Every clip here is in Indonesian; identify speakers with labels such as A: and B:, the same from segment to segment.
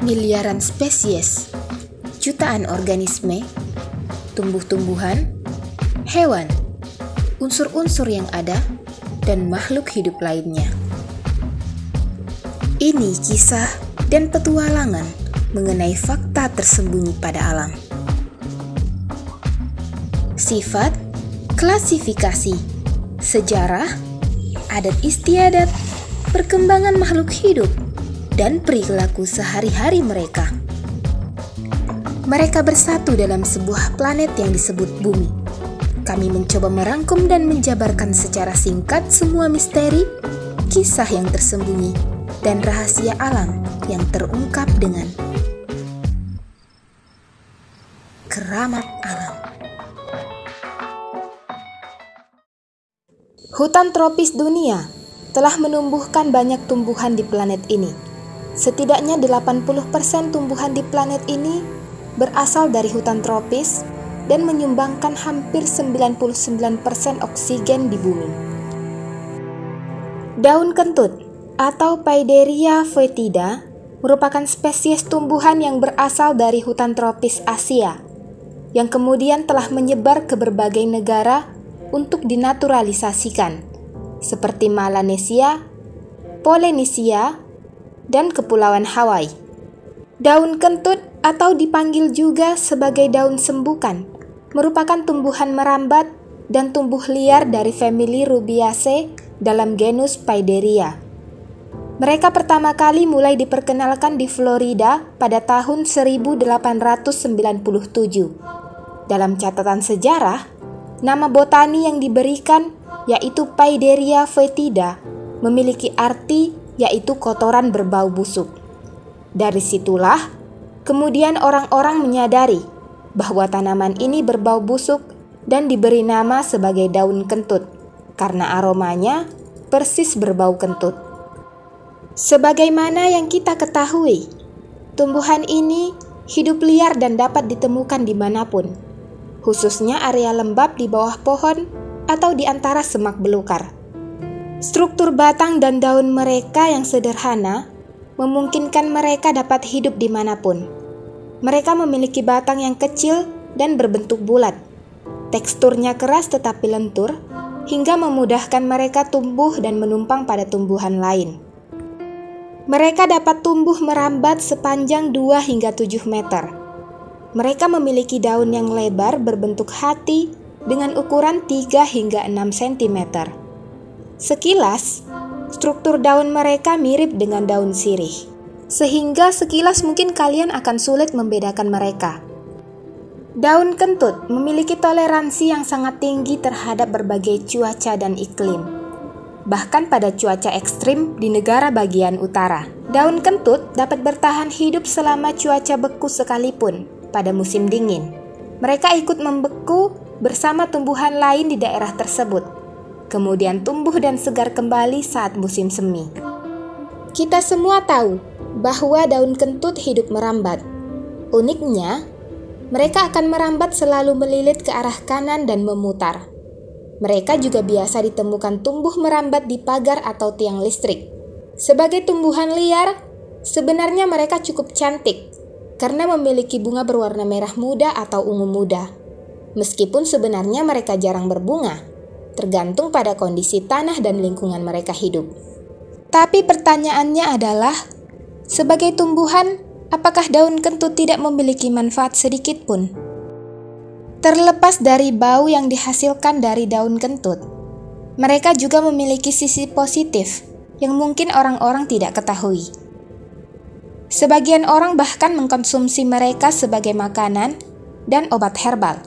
A: miliaran spesies, jutaan organisme, tumbuh-tumbuhan, hewan, unsur-unsur yang ada, dan makhluk hidup lainnya. Ini kisah dan petualangan mengenai fakta tersembunyi pada alam. Sifat, klasifikasi, sejarah, adat istiadat, perkembangan makhluk hidup, dan perilaku sehari-hari mereka. Mereka bersatu dalam sebuah planet yang disebut Bumi. Kami mencoba merangkum dan menjabarkan secara singkat semua misteri, kisah yang tersembunyi, dan rahasia alam yang terungkap dengan keramat alam. Hutan tropis dunia telah menumbuhkan banyak tumbuhan di planet ini. Setidaknya 80% tumbuhan di planet ini berasal dari hutan tropis dan menyumbangkan hampir 99% oksigen di bumi. Daun kentut atau Paideria foetida merupakan spesies tumbuhan yang berasal dari hutan tropis Asia, yang kemudian telah menyebar ke berbagai negara untuk dinaturalisasikan, seperti Melanesia, Polynesia, dan Kepulauan Hawaii. Daun kentut atau dipanggil juga sebagai daun sembukan merupakan tumbuhan merambat dan tumbuh liar dari famili Rubiaceae dalam genus Paideria. Mereka pertama kali mulai diperkenalkan di Florida pada tahun 1897. Dalam catatan sejarah, nama botani yang diberikan yaitu Paideria foetida memiliki arti yaitu kotoran berbau busuk. Dari situlah, kemudian orang-orang menyadari bahwa tanaman ini berbau busuk dan diberi nama sebagai daun kentut, karena aromanya persis berbau kentut. Sebagaimana yang kita ketahui, tumbuhan ini hidup liar dan dapat ditemukan dimanapun, khususnya area lembab di bawah pohon atau di antara semak belukar. Struktur batang dan daun mereka yang sederhana memungkinkan mereka dapat hidup dimanapun. Mereka memiliki batang yang kecil dan berbentuk bulat. Teksturnya keras tetapi lentur, hingga memudahkan mereka tumbuh dan menumpang pada tumbuhan lain. Mereka dapat tumbuh merambat sepanjang 2 hingga 7 meter. Mereka memiliki daun yang lebar berbentuk hati dengan ukuran 3 hingga 6 cm. Sekilas, struktur daun mereka mirip dengan daun sirih, sehingga sekilas mungkin kalian akan sulit membedakan mereka. Daun kentut memiliki toleransi yang sangat tinggi terhadap berbagai cuaca dan iklim. Bahkan pada cuaca ekstrim di negara bagian utara, daun kentut dapat bertahan hidup selama cuaca beku sekalipun pada musim dingin. Mereka ikut membeku bersama tumbuhan lain di daerah tersebut, kemudian tumbuh dan segar kembali saat musim semi. Kita semua tahu bahwa daun kentut hidup merambat. Uniknya, mereka akan merambat selalu melilit ke arah kanan dan memutar. Mereka juga biasa ditemukan tumbuh merambat di pagar atau tiang listrik. Sebagai tumbuhan liar, sebenarnya mereka cukup cantik karena memiliki bunga berwarna merah muda atau ungu muda. Meskipun sebenarnya mereka jarang berbunga, tergantung pada kondisi tanah dan lingkungan mereka hidup. Tapi pertanyaannya adalah, sebagai tumbuhan, apakah daun kentut tidak memiliki manfaat sedikit pun? Terlepas dari bau yang dihasilkan dari daun kentut, mereka juga memiliki sisi positif yang mungkin orang-orang tidak ketahui. Sebagian orang bahkan mengkonsumsi mereka sebagai makanan dan obat herbal.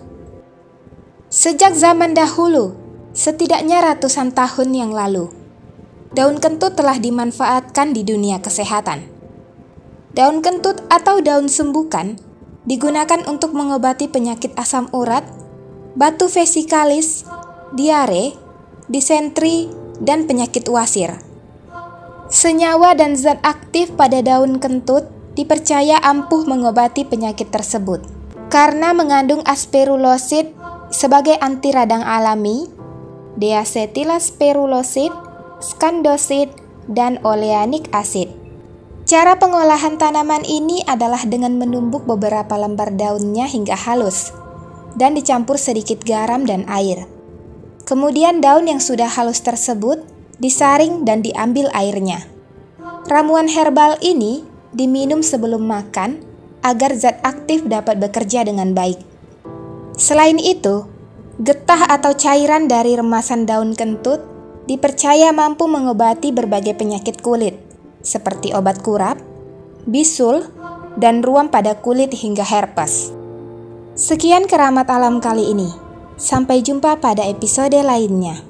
A: Sejak zaman dahulu, setidaknya ratusan tahun yang lalu, daun kentut telah dimanfaatkan di dunia kesehatan. Daun kentut atau daun sembukan digunakan untuk mengobati penyakit asam urat, batu vesikalis, diare, disentri, dan penyakit wasir. Senyawa dan zat aktif pada daun kentut dipercaya ampuh mengobati penyakit tersebut karena mengandung asperulosid sebagai anti radang alami, deacetylasperulosid, scandosid, dan oleanic acid. Cara pengolahan tanaman ini adalah dengan menumbuk beberapa lembar daunnya hingga halus dan dicampur sedikit garam dan air. Kemudian daun yang sudah halus tersebut disaring dan diambil airnya. Ramuan herbal ini diminum sebelum makan agar zat aktif dapat bekerja dengan baik. Selain itu, getah atau cairan dari remasan daun kentut dipercaya mampu mengobati berbagai penyakit kulit, seperti obat kurap, bisul, dan ruam pada kulit hingga herpes. Sekian keramat alam kali ini. Sampai jumpa pada episode lainnya.